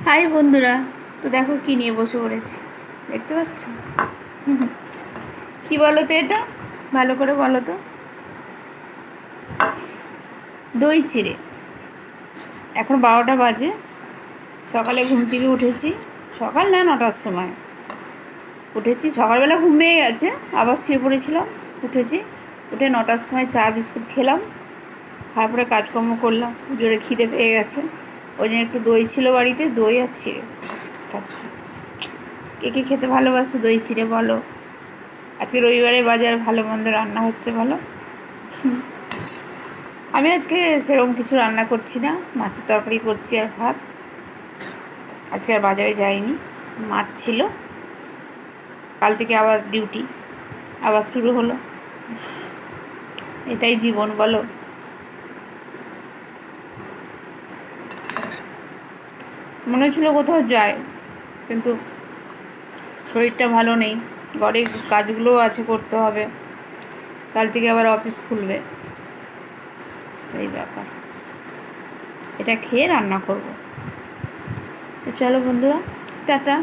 High বন্ধুরা, তো দেখো কি নিয়ে বসে পড়েছি, দেখতে পাচ্ছ? কি বলো তো এটা, ভালো করে বলো তো। দই চিড়ে। এখন 12টা বাজে। সকালে ঘুম থেকে উঠেছি, সকাল না 9টার সময় উঠেছি। সকালবেলা ঘুম পেয়ে গেছে, আবার শুয়ে পড়েছিলাম। উঠেছি, উঠে 9টার সময় চা বিস্কুট খেলাম, তারপরে কাজকর্ম করলাম। জোরে খিদে পেয়ে গেছে, ওই জন্য একটু দই ছিল বাড়িতে, দই আর চিড়ে খাচ্ছি। কে কে খেতে ভালোবাসো দই চিড়ে বলো। আজকে রবিবারে বাজার ভালো মন্দ রান্না হচ্ছে বলো। আমি আজকে সেরকম কিছু রান্না করছি না, মাছের তরকারি করছি আর ভাত। আজকে আর বাজারে যাইনি, মাছ ছিল। কাল থেকে আবার ডিউটি, আবার শুরু হলো। এটাই জীবন বলো। মনে হচ্ছিল কোথাও যায়, কিন্তু শরীরটা ভালো নেই, ঘরে কাজগুলোও আছে করতে হবে। কাল থেকে আবার অফিস খুলবে, এই ব্যাপার। এটা খেয়ে রান্না করব। তো চলো বন্ধুরা, টাটা।